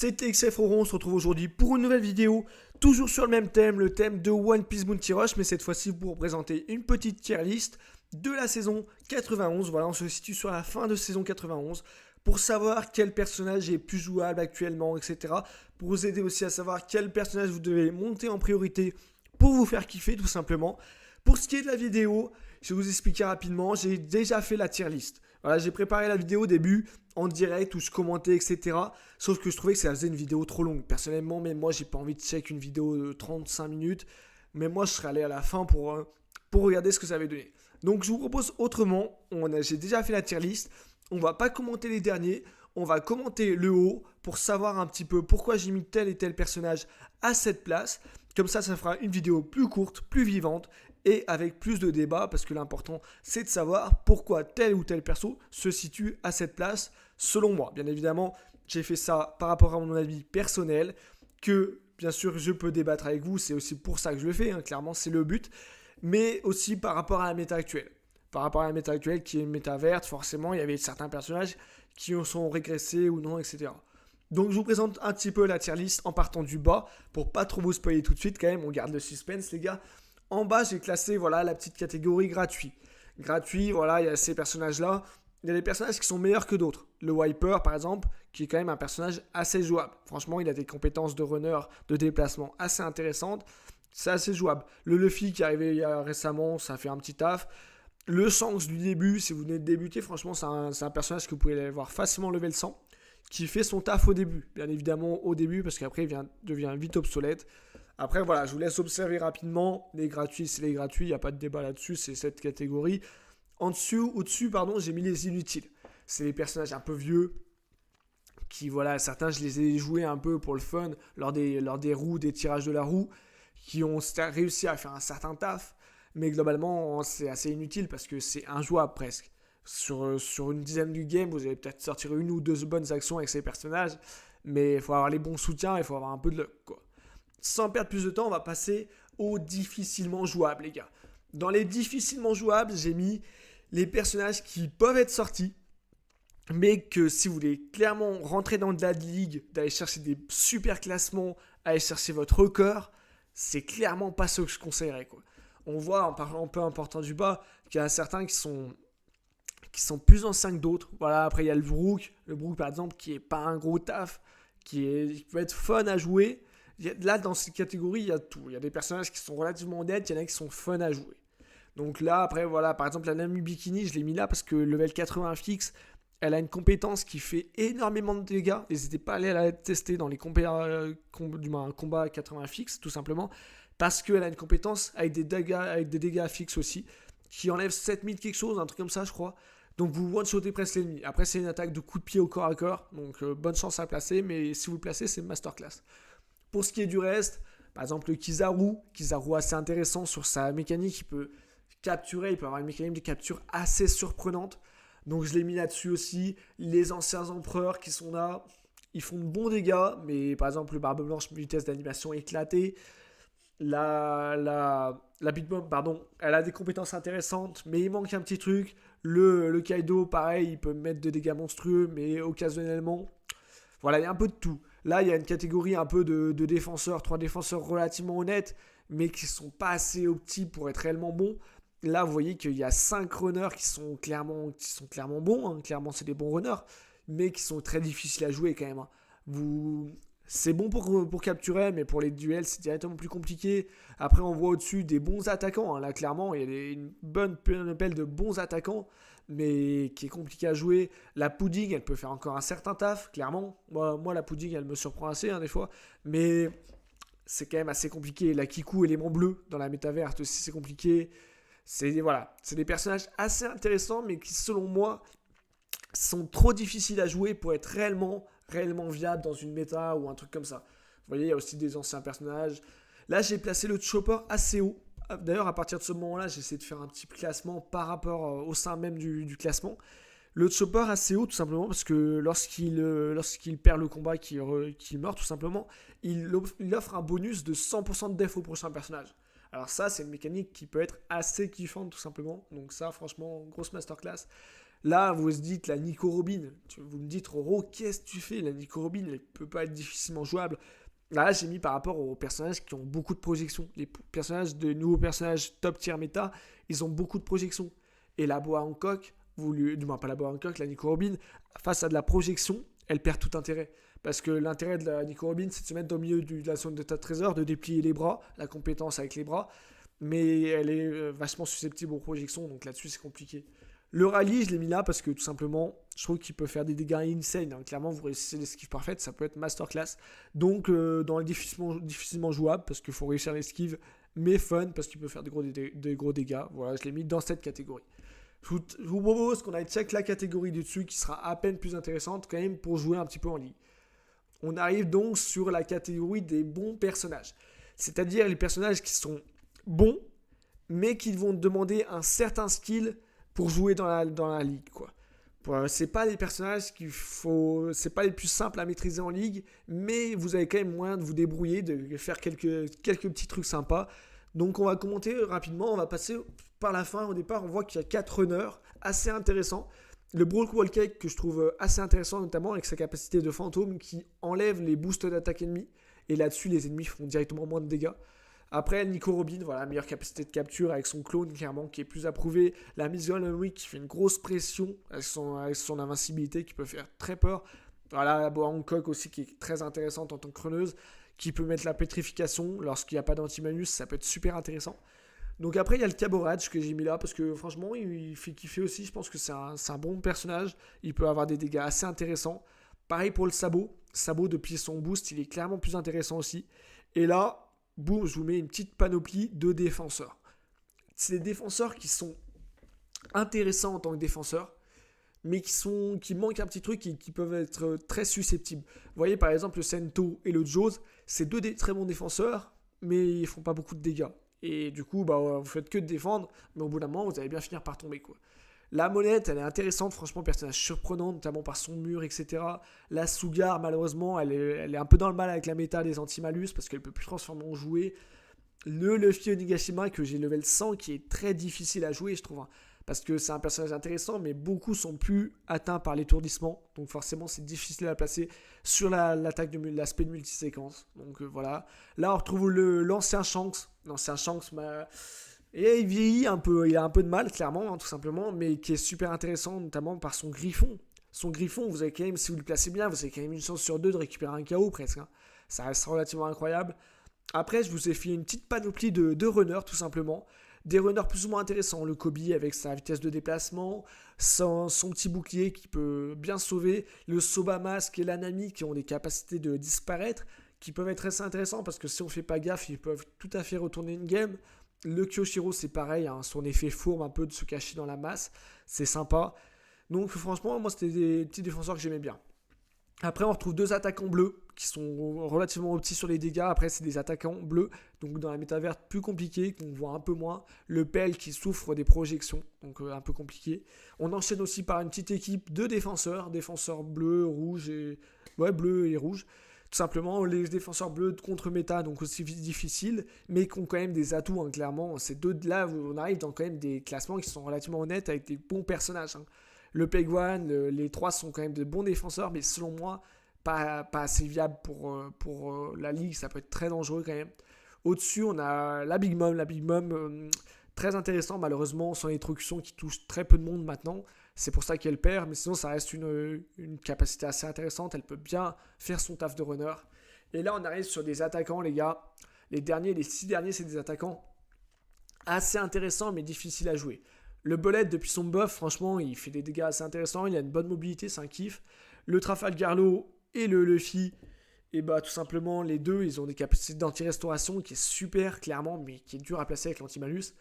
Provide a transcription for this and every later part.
c'est XFRO, on se retrouve aujourd'hui pour une nouvelle vidéo, toujours sur le même thème, le thème de One Piece Bounty Rush, mais cette fois-ci pour vous présenter une petite tier list de la saison 91. Voilà, on se situe sur la fin de saison 91 pour savoir quel personnage est plus jouable actuellement, etc. Pour vous aider aussi à savoir quel personnage vous devez monter en priorité pour vous faire kiffer tout simplement. Pour ce qui est de la vidéo, je vais vous expliquer rapidement, j'ai déjà fait la tier list. Voilà, j'ai préparé la vidéo au début en direct où je commentais, etc. Sauf que je trouvais que ça faisait une vidéo trop longue. Personnellement, même moi, j'ai pas envie de check une vidéo de 35 minutes. Mais moi, je serais allé à la fin pour regarder ce que ça avait donné. Donc, je vous propose autrement. J'ai déjà fait la tier list. On va pas commenter les derniers. On va commenter le haut pour savoir un petit peu pourquoi j'ai mis tel et tel personnage à cette place. Comme ça fera une vidéo plus courte, plus vivante et avec plus de débats parce que l'important c'est de savoir pourquoi tel ou tel perso se situe à cette place selon moi. Bien évidemment, j'ai fait ça par rapport à mon avis personnel que bien sûr je peux débattre avec vous, c'est aussi pour ça que je le fais, clairement c'est le but, mais aussi par rapport à la méta actuelle. Par rapport à la méta actuelle qui est une méta verte, forcément il y avait certains personnages qui sont régressés ou non, etc. Donc je vous présente un petit peu la tier list en partant du bas pour pas trop vous spoiler tout de suite quand même, on garde le suspense les gars. En bas, j'ai classé voilà, la petite catégorie gratuit. Gratuit, voilà, il y a ces personnages-là. Il y a des personnages qui sont meilleurs que d'autres. Le Wiper, par exemple, qui est quand même un personnage assez jouable. Franchement, il a des compétences de runner, de déplacement assez intéressantes. C'est assez jouable. Le Luffy qui est arrivé il y a récemment, ça fait un petit taf. Le Shanks du début, si vous venez de débuter, franchement, c'est un personnage que vous pouvez aller voir facilement level 100, qui fait son taf au début. Bien évidemment, au début, parce qu'après, il devient vite obsolète. Après, voilà, je vous laisse observer rapidement. Les gratuits, c'est les gratuits. Il n'y a pas de débat là-dessus. C'est cette catégorie. Au-dessus, j'ai mis les inutiles. C'est les personnages un peu vieux. Qui, voilà, certains, je les ai joués un peu pour le fun. Lors des roues, des tirages de la roue. Qui ont réussi à faire un certain taf. Mais globalement, c'est assez inutile parce que c'est injouable presque. Sur une dizaine de games, vous allez peut-être sortir une ou deux bonnes actions avec ces personnages. Mais il faut avoir les bons soutiens et il faut avoir un peu de luck, quoi. Sans perdre plus de temps, on va passer aux difficilement jouables, les gars. Dans les difficilement jouables, j'ai mis les personnages qui peuvent être sortis, mais que si vous voulez clairement rentrer dans de la ligue, d'aller chercher des super classements, aller chercher votre record, c'est clairement pas ce que je conseillerais, quoi. On voit, en parlant un peu important du bas, qu'il y en a certains qui sont plus anciens que d'autres. Voilà, après il y a le Brook par exemple, qui est pas un gros taf, qui peut être fun à jouer. Là, dans cette catégorie, il y a tout. Il y a des personnages qui sont relativement honnêtes, il y en a qui sont fun à jouer. Donc là, après, voilà, par exemple, la Nami Bikini, je l'ai mis là parce que level 80 fixe, elle a une compétence qui fait énormément de dégâts. N'hésitez pas à aller la tester dans les combats 80 fixe, tout simplement, parce qu'elle a une compétence avec des dégâts fixes aussi, qui enlève 7000 quelque chose, un truc comme ça, je crois. Donc vous one-shotez presque l'ennemi. Après, c'est une attaque de coup de pied au corps à corps, donc bonne chance à placer, mais si vous le placez, c'est masterclass. Pour ce qui est du reste, par exemple le Kizaru assez intéressant sur sa mécanique, il peut capturer, il peut avoir une mécanique de capture assez surprenante. Donc je l'ai mis là-dessus aussi. Les anciens empereurs qui sont là, ils font de bons dégâts, mais par exemple le Barbe Blanche, vitesse d'animation éclatée. La Big Mom, pardon, elle a des compétences intéressantes, mais il manque un petit truc. Le Kaido, pareil, il peut mettre de dégâts monstrueux, mais occasionnellement. Voilà, il y a un peu de tout. Là, il y a une catégorie un peu de défenseurs, 3 défenseurs relativement honnêtes, mais qui ne sont pas assez optis pour être réellement bons. Là, vous voyez qu'il y a 5 runners qui sont clairement bons. Clairement, c'est des bons runners, mais qui sont très difficiles à jouer quand même. C'est bon pour capturer, mais pour les duels, c'est directement plus compliqué. Après, on voit au-dessus des bons attaquants. Là, clairement, il y a une bonne panoplie de bons attaquants, mais qui est compliqué à jouer. La Pudding, elle peut faire encore un certain taf, clairement. Moi la Pudding, elle me surprend assez, des fois. Mais c'est quand même assez compliqué. La Kiku, élément bleu, dans la méta verte aussi, c'est compliqué. C'est des personnages assez intéressants, mais qui, selon moi, sont trop difficiles à jouer pour être réellement viables dans une méta ou un truc comme ça. Vous voyez, il y a aussi des anciens personnages. Là, j'ai placé le Chopper assez haut. D'ailleurs, à partir de ce moment-là, j'ai essayé de faire un petit classement par rapport au sein même du classement. Le Chopper assez haut, tout simplement, parce que lorsqu'il perd le combat, qu'il meurt, tout simplement, il offre un bonus de 100% de def au prochain personnage. Alors ça, c'est une mécanique qui peut être assez kiffante, tout simplement. Donc ça, franchement, grosse masterclass. Là, vous vous dites la Nico Robin. Vous me dites, Roro, qu'est-ce que tu fais? La Nico Robin, elle peut pas être difficilement jouable. Là, j'ai mis par rapport aux personnages qui ont beaucoup de projections. Les nouveaux personnages top tier méta, ils ont beaucoup de projections. Et la Boa Hancock, du moins pas la Boa Hancock, la Nico Robin, face à de la projection, elle perd tout intérêt. Parce que l'intérêt de la Nico Robin, c'est de se mettre au milieu de la zone de tas de trésors, de déplier les bras, la compétence avec les bras. Mais elle est vachement susceptible aux projections, donc là-dessus, c'est compliqué. Le rallye, je l'ai mis là parce que tout simplement, je trouve qu'il peut faire des dégâts insane. Hein. Clairement, vous réussissez l'esquive parfaite, ça peut être masterclass. Donc, dans les difficilement jouable parce qu'il faut réussir l'esquive, mais fun parce qu'il peut faire des gros dégâts. Voilà, je l'ai mis dans cette catégorie. Je vous propose qu'on aille check la catégorie du dessus qui sera à peine plus intéressante quand même pour jouer un petit peu en ligue. On arrive donc sur la catégorie des bons personnages. C'est-à-dire les personnages qui sont bons, mais qui vont demander un certain skill pour jouer dans la ligue, quoi. C'est pas les personnages c'est pas les plus simples à maîtriser en ligue, mais vous avez quand même moyen de vous débrouiller, de faire quelques petits trucs sympas. Donc on va commenter rapidement, on va passer par la fin. Au départ, on voit qu'il y a 4 runners assez intéressants. Le Brawl Wall Cake que je trouve assez intéressant, notamment avec sa capacité de fantôme qui enlève les boosts d'attaque ennemis. Et là-dessus, les ennemis font directement moins de dégâts. Après, Nico Robin, voilà, meilleure capacité de capture avec son clone, clairement, qui est plus approuvé. La Miss Golden Week qui fait une grosse pression avec son invincibilité qui peut faire très peur. Voilà, la Boa Hancock aussi qui est très intéressante en tant que creuse, qui peut mettre la pétrification lorsqu'il n'y a pas d'anti-manus, ça peut être super intéressant. Donc après, il y a le Caborage que j'ai mis là parce que franchement, il fait kiffer aussi. Je pense que c'est un bon personnage. Il peut avoir des dégâts assez intéressants. Pareil pour le Sabot. Sabot, depuis son boost, il est clairement plus intéressant aussi. Et là, boum, je vous mets une petite panoplie de défenseurs. C'est des défenseurs qui sont intéressants en tant que défenseurs, mais qui manquent un petit truc et qui peuvent être très susceptibles. Vous voyez par exemple le Sento et le Jaws, c'est deux très bons défenseurs, mais ils font pas beaucoup de dégâts. Et du coup, vous faites que de défendre, mais au bout d'un moment, vous allez bien finir par tomber, quoi. La Monette, elle est intéressante, franchement, personnage surprenant, notamment par son mur, etc. La Sugar, malheureusement, elle est un peu dans le mal avec la méta des anti-malus, parce qu'elle peut plus transformer en jouet. Le Luffy Onigashima, que j'ai level 100, qui est très difficile à jouer, je trouve, hein, parce que c'est un personnage intéressant, mais beaucoup sont plus atteints par l'étourdissement, donc forcément, c'est difficile à placer sur l'attaque de l'aspect de multiséquence. Donc voilà. Là, on retrouve l'ancien Shanks. L'ancien Shanks, et il vieillit un peu, il a un peu de mal, clairement, hein, tout simplement, mais qui est super intéressant, notamment par son griffon. Son griffon, vous avez quand même, si vous le placez bien, vous avez quand même une chance sur 2 de récupérer un KO presque. Hein. Ça reste relativement incroyable. Après, je vous ai fait une petite panoplie de runners, tout simplement. Des runners plus ou moins intéressants. Le Kobe avec sa vitesse de déplacement, son petit bouclier qui peut bien sauver. Le Soba Mask et l'Anami qui ont des capacités de disparaître, qui peuvent être assez intéressants parce que si on ne fait pas gaffe, ils peuvent tout à fait retourner une game. Le Kyoshiro, c'est pareil, hein, son effet fourbe un peu de se cacher dans la masse, c'est sympa. Donc franchement, moi c'était des petits défenseurs que j'aimais bien. Après, on retrouve 2 attaquants bleus qui sont relativement petits sur les dégâts. Après, c'est des attaquants bleus, donc dans la méta verte plus compliqué, qu'on voit un peu moins. Le Pell qui souffre des projections, donc un peu compliqué. On enchaîne aussi par une petite équipe de défenseurs bleus, rouges bleus et rouges. Tout simplement, les défenseurs bleus contre méta, donc aussi difficiles, mais qui ont quand même des atouts, hein, clairement. Ces deux-là, on arrive dans quand même des classements qui sont relativement honnêtes avec des bons personnages. Hein. Le Pegwan, les 3 sont quand même de bons défenseurs, mais selon moi, pas assez viables pour la ligue. Ça peut être très dangereux quand même. Au-dessus, on a la Big Mom. La Big Mom, très intéressant, malheureusement, son électrocution qui touche très peu de monde maintenant. C'est pour ça qu'elle perd, mais sinon ça reste une capacité assez intéressante. Elle peut bien faire son taf de runner. Et là, on arrive sur des attaquants, les gars. Les 6 derniers, c'est des attaquants assez intéressants, mais difficiles à jouer. Le Bullet, depuis son buff, franchement, il fait des dégâts assez intéressants. Il a une bonne mobilité, c'est un kiff. Le Trafalgarlo et le Luffy, et tout simplement, les deux, ils ont des capacités d'anti-restauration qui est super, clairement, mais qui est dur à placer avec l'anti-malus.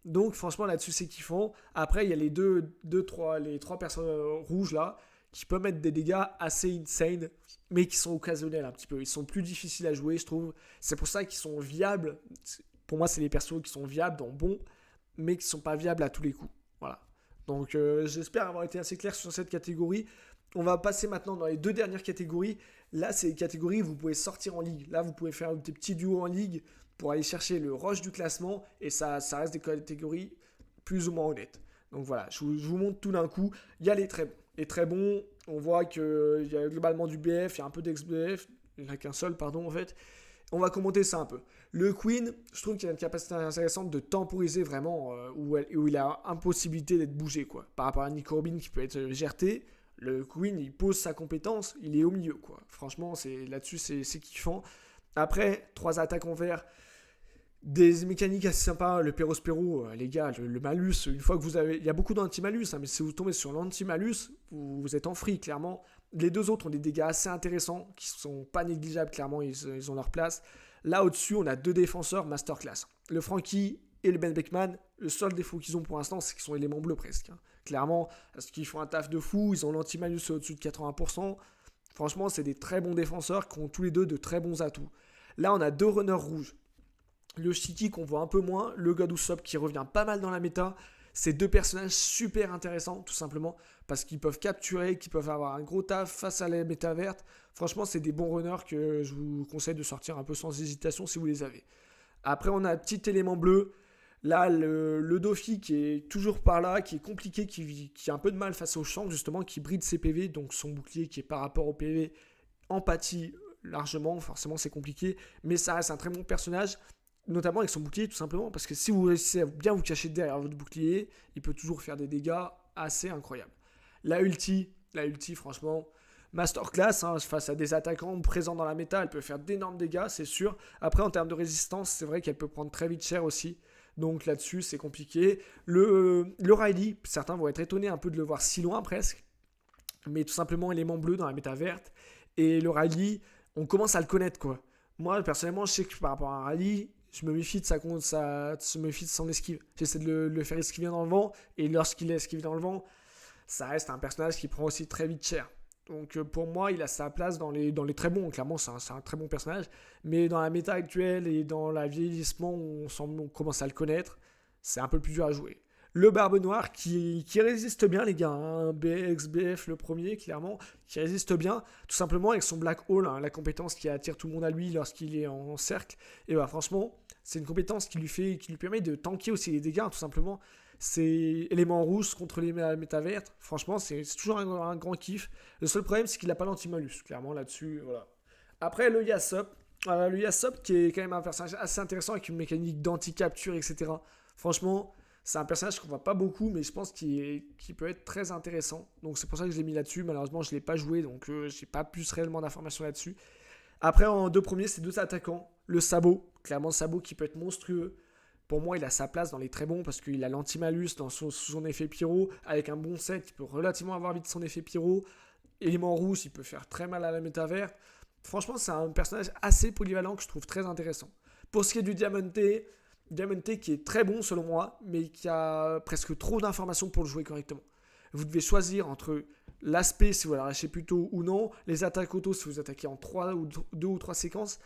Donc franchement là-dessus c'est kiffant. Après il y a les 3 personnes rouges là qui peuvent mettre des dégâts assez insane, mais qui sont occasionnels un petit peu. Ils sont plus difficiles à jouer, je trouve. C'est pour ça qu'ils sont viables. Pour moi c'est les persos qui sont viables dans bon, mais qui sont pas viables à tous les coups. Voilà. Donc j'espère avoir été assez clair sur cette catégorie. On va passer maintenant dans les 2 dernières catégories. Là c'est les catégories où vous pouvez sortir en ligue. Là vous pouvez faire des petits duos en ligue pour aller chercher le rush du classement, et ça reste des catégories plus ou moins honnêtes. Donc voilà, je vous montre tout d'un coup. Il y a les très bons. Les très bons, on voit qu'il y a globalement du BF, il y a un peu d'ex-BF, il n'y en a qu'un seul, pardon, en fait. On va commenter ça un peu. Le Queen, je trouve qu'il a une capacité intéressante de temporiser vraiment, où il a impossibilité d'être bougé, quoi. Par rapport à Nick Corbin qui peut être GRT, le Queen, il pose sa compétence, il est au milieu, quoi. Franchement, là-dessus, c'est kiffant. Après, 3 attaques en vert, des mécaniques assez sympas, le Perospero, les gars, le malus, une fois que vous avez... Il y a beaucoup d'anti-malus, hein, mais si vous tombez sur l'anti-malus, vous êtes en free, clairement. Les deux autres ont des dégâts assez intéressants, qui sont pas négligeables, clairement, ils ont leur place. Là, au-dessus, on a 2 défenseurs masterclass. Le Frankie et le Ben Beckman, le seul défaut qu'ils ont pour l'instant, c'est qu'ils sont éléments bleus presque. Hein. Clairement, parce qu'ils font un taf de fou, ils ont l'anti-malus au-dessus de 80%. Franchement, c'est des très bons défenseurs qui ont tous les deux de très bons atouts. Là, on a 2 runners rouges. Le Shiki qu'on voit un peu moins, le God Usopp qui revient pas mal dans la méta. C'est 2 personnages super intéressants, tout simplement, parce qu'ils peuvent capturer, qu'ils peuvent avoir un gros taf face à la méta verte. Franchement, c'est des bons runners que je vous conseille de sortir un peu sans hésitation si vous les avez. Après, on a un petit élément bleu. Là, le Dofi qui est toujours par là, qui est compliqué, qui a un peu de mal face au Shanks, justement, qui bride ses PV, donc son bouclier qui est par rapport au PV empathie largement, forcément c'est compliqué, mais ça reste un très bon personnage, notamment avec son bouclier tout simplement, parce que si vous réussissez à bien vous cacher derrière votre bouclier, il peut toujours faire des dégâts assez incroyables. La ulti franchement, masterclass, hein, face à des attaquants présents dans la méta, elle peut faire d'énormes dégâts, c'est sûr. Après, en termes de résistance, c'est vrai qu'elle peut prendre très vite cher aussi. Donc là-dessus, c'est compliqué. Le Riley, certains vont être étonnés un peu de le voir si loin presque, mais tout simplement élément bleu dans la méta verte. Et le Riley, on commence à le connaître, quoi. Moi, personnellement, je sais que par rapport à un Riley, je me méfie de son esquive. J'essaie de le faire esquiver dans le vent, et lorsqu'il est esquivé dans le vent, ça reste un personnage qui prend aussi très vite cher. Donc pour moi, il a sa place dans les très bons. Clairement, c'est un très bon personnage. Mais dans la méta actuelle et dans la vieillissement, on commence à le connaître. C'est un peu plus dur à jouer. Le Barbe Noire qui résiste bien, les gars. Hein. BXBF, le premier, clairement, qui résiste bien. Tout simplement avec son Black Hole, hein, la compétence qui attire tout le monde à lui lorsqu'il est en cercle. Et bah, franchement, c'est une compétence qui lui permet de tanker aussi les dégâts, hein, tout simplement. C'est élément rouge contre les méta vertes. Franchement, c'est toujours un grand kiff. Le seul problème, c'est qu'il n'a pas l'anti-malus. Clairement, là-dessus, voilà. Après, le Yasop. Le Yasop, qui est quand même un personnage assez intéressant avec une mécanique d'anti-capture, etc. Franchement, c'est un personnage qu'on voit pas beaucoup, mais je pense qu'il peut être très intéressant. Donc, c'est pour ça que je l'ai mis là-dessus. Malheureusement, je ne l'ai pas joué, donc j'ai pas plus réellement d'informations là-dessus. Après, en 2 premiers, c'est 2 attaquants. Le Sabot. Clairement, le Sabot qui peut être monstrueux. Pour moi, il a sa place dans les très bons parce qu'il a l'anti-malus sous son effet pyro. Avec un bon set, il peut relativement avoir vite son effet pyro. Élément rouge, il peut faire très mal à la méta verte. Franchement, c'est un personnage assez polyvalent que je trouve très intéressant. Pour ce qui est du Diamante qui est très bon selon moi, mais qui a presque trop d'informations pour le jouer correctement. Vous devez choisir entre l'aspect si vous l'arrachez plus tôt ou non, les attaques auto si vous attaquez en 2 ou 3 séquences.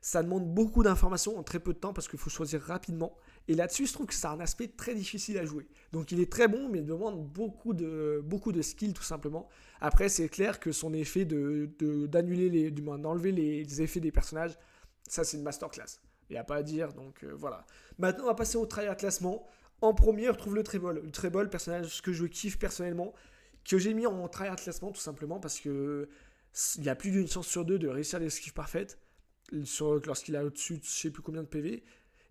Ça demande beaucoup d'informations en très peu de temps parce qu'il faut choisir rapidement. Et là-dessus, je trouve que c'est un aspect très difficile à jouer. Donc il est très bon, mais il demande beaucoup de skill tout simplement. Après, c'est clair que son effet d'enlever les effets des personnages, ça c'est une masterclass. Il n'y a pas à dire, donc voilà. Maintenant, on va passer au tryhard classement. En premier, on retrouve le Treble. Le Treble, personnage que je kiffe personnellement, que j'ai mis en tryhard classement tout simplement parce que il y a plus d'une chance sur 2 de réussir l'esquive parfaite lorsqu'il a au-dessus de je sais plus combien de PV.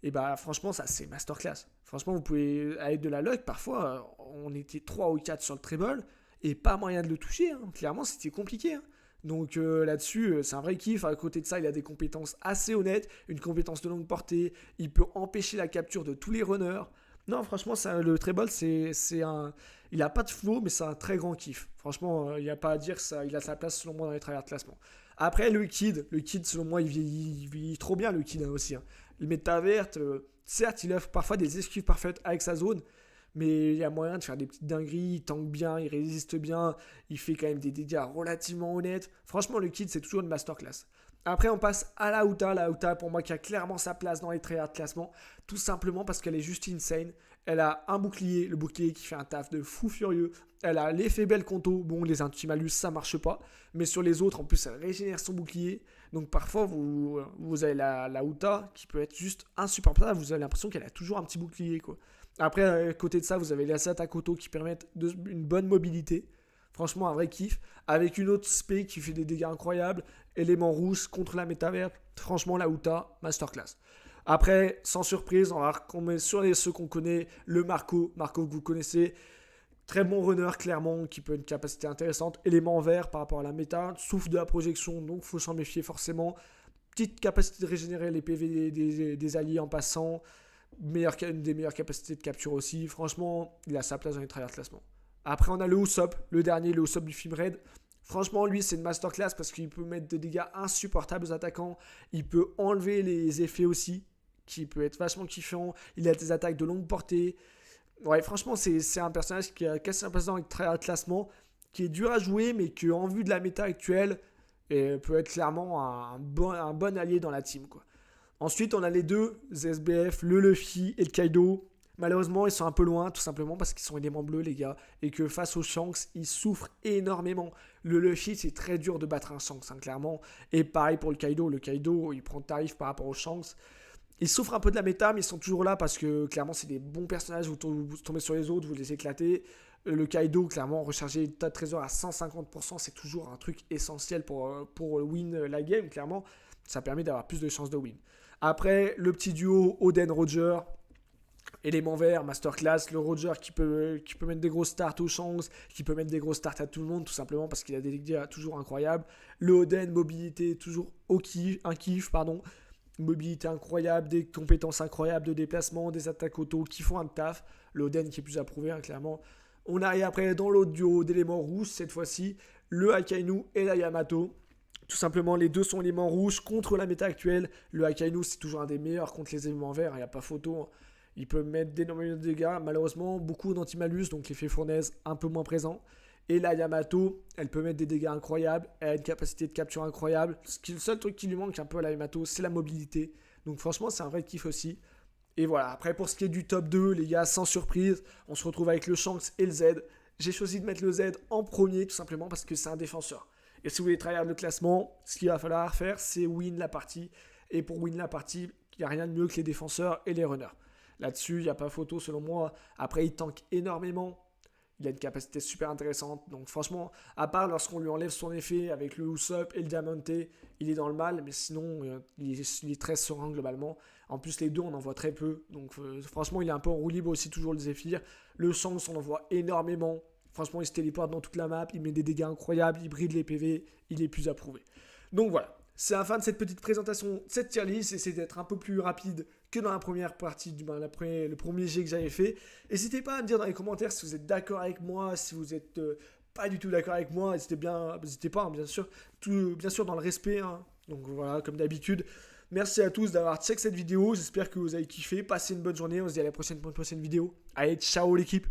Et bah franchement, ça c'est masterclass. Franchement, vous pouvez, avec de la luck, parfois, on était 3 ou 4 sur le treble et pas moyen de le toucher. Hein. Clairement, c'était compliqué. Hein. Donc là-dessus, c'est un vrai kiff. À côté de ça, il a des compétences assez honnêtes, une compétence de longue portée. Il peut empêcher la capture de tous les runners. Non, franchement, le treble, il n'a pas de flow, mais c'est un très grand kiff. Franchement, il n'y a pas à dire, il a sa place selon moi dans les tryhard classement. Après, le Kid, selon moi, il vieillit trop bien, le Kid hein, aussi. Hein. Le méta verte, certes, il offre parfois des esquives parfaites avec sa zone, mais il y a moyen de faire des petites dingueries, il tank bien, il résiste bien, il fait quand même des dégâts relativement honnêtes. Franchement, le Kid, c'est toujours une masterclass. Après, on passe à la Uta. La Uta, pour moi, qui a clairement sa place dans les tryhard de classement. Tout simplement parce qu'elle est juste insane. Elle a un bouclier, le bouclier qui fait un taf de fou furieux. Elle a l'effet bel conto. Bon, les ultimalus, ça marche pas. Mais sur les autres, en plus, elle régénère son bouclier. Donc parfois, vous avez la Uta qui peut être juste insupportable. Vous avez l'impression qu'elle a toujours un petit bouclier, quoi. Après, à côté de ça, vous avez les Satakoto qui permettent une bonne mobilité. Franchement, un vrai kiff. Avec une autre spé qui fait des dégâts incroyables. Élément rouge contre la méta verte. Franchement, la Uta, masterclass. Après, sans surprise, on va retomber sur ceux qu'on connaît. Le Marco que vous connaissez. Très bon runner, clairement, qui peut une capacité intéressante. Élément vert par rapport à la méta. Souffle de la projection, donc il faut s'en méfier forcément. Petite capacité de régénérer les PV des alliés en passant. Une des meilleures capacités de capture aussi. Franchement, il a sa place dans les tryhard classement. Après, on a le Usopp, le dernier, le Usopp du film Red. Franchement, lui, c'est une masterclass parce qu'il peut mettre des dégâts insupportables aux attaquants. Il peut enlever les effets aussi, qui peut être vachement kiffant. Il a des attaques de longue portée. Ouais, franchement, c'est un personnage qui a cassé un place dans les tryhard classement, qui est dur à jouer, mais qui, en vue de la méta actuelle, peut être clairement un bon allié dans la team, quoi. Ensuite, on a les deux SBF, le Luffy et le Kaido. Malheureusement, ils sont un peu loin, tout simplement parce qu'ils sont éléments bleus, les gars. Et que face aux Shanks, ils souffrent énormément. Le Luffy, c'est très dur de battre un Shanks, hein, clairement. Et pareil pour le Kaido. Le Kaido, il prend tarif par rapport aux Shanks. Ils souffrent un peu de la méta, mais ils sont toujours là parce que, clairement, c'est des bons personnages. Vous tombez sur les autres, vous les éclatez. Le Kaido, clairement, recharger le tas de trésors à 150%, c'est toujours un truc essentiel pour win la game, clairement. Ça permet d'avoir plus de chances de win. Après, le petit duo Oden-Roger, élément vert, masterclass. Le Roger qui peut mettre des grosses starts aux Shanks, qui peut mettre des grosses starts à tout le monde, tout simplement parce qu'il a des dégâts toujours incroyables. Le Oden, mobilité toujours un kiff. Mobilité incroyable, des compétences incroyables de déplacement, des attaques auto qui font un taf. Le Oden qui est plus approuvé, hein, clairement. On arrive après dans l'autre duo d'éléments rouges, cette fois-ci, le Akainu et la Yamato. Tout simplement, les deux sont éléments rouges contre la méta actuelle. Le Akainu, c'est toujours un des meilleurs contre les éléments verts, il n'y a pas photo. Il peut mettre d'énormément de dégâts. Malheureusement, beaucoup d'antimalus, donc l'effet fournaise un peu moins présent. Et la Yamato, elle peut mettre des dégâts incroyables. Elle a une capacité de capture incroyable. Le seul truc qui lui manque un peu à la Yamato, c'est la mobilité. Donc franchement, c'est un vrai kiff aussi. Et voilà, après pour ce qui est du top 2, les gars, sans surprise, on se retrouve avec le Shanks et le Z. J'ai choisi de mettre le Z en premier, tout simplement parce que c'est un défenseur. Et si vous voulez tryhard le classement, ce qu'il va falloir faire, c'est win la partie. Et pour win la partie, il n'y a rien de mieux que les défenseurs et les runners. Là-dessus, il n'y a pas photo selon moi. Après, il tank énormément. Il a une capacité super intéressante. Donc franchement, à part lorsqu'on lui enlève son effet avec le Usopp et le Diamante, il est dans le mal. Mais sinon, il est très serein globalement. En plus, les deux, on en voit très peu. Donc franchement, il est un peu en roue libre aussi, toujours le Zephyr. Le Shanks, on en voit énormément. Franchement, il se téléporte dans toute la map. Il met des dégâts incroyables. Il bride les PV. Il est plus approuvé. Donc voilà. C'est la fin de cette petite présentation de cette tier list. J'essaie d'être un peu plus rapide que dans la première partie, le premier jet que j'avais fait. N'hésitez pas à me dire dans les commentaires si vous êtes d'accord avec moi, si vous êtes pas du tout d'accord avec moi. N'hésitez pas, hein, bien sûr. Bien sûr dans le respect. Hein. Donc voilà, comme d'habitude. Merci à tous d'avoir check cette vidéo. J'espère que vous avez kiffé. Passez une bonne journée. On se dit à la prochaine pour une prochaine vidéo. Allez, ciao l'équipe.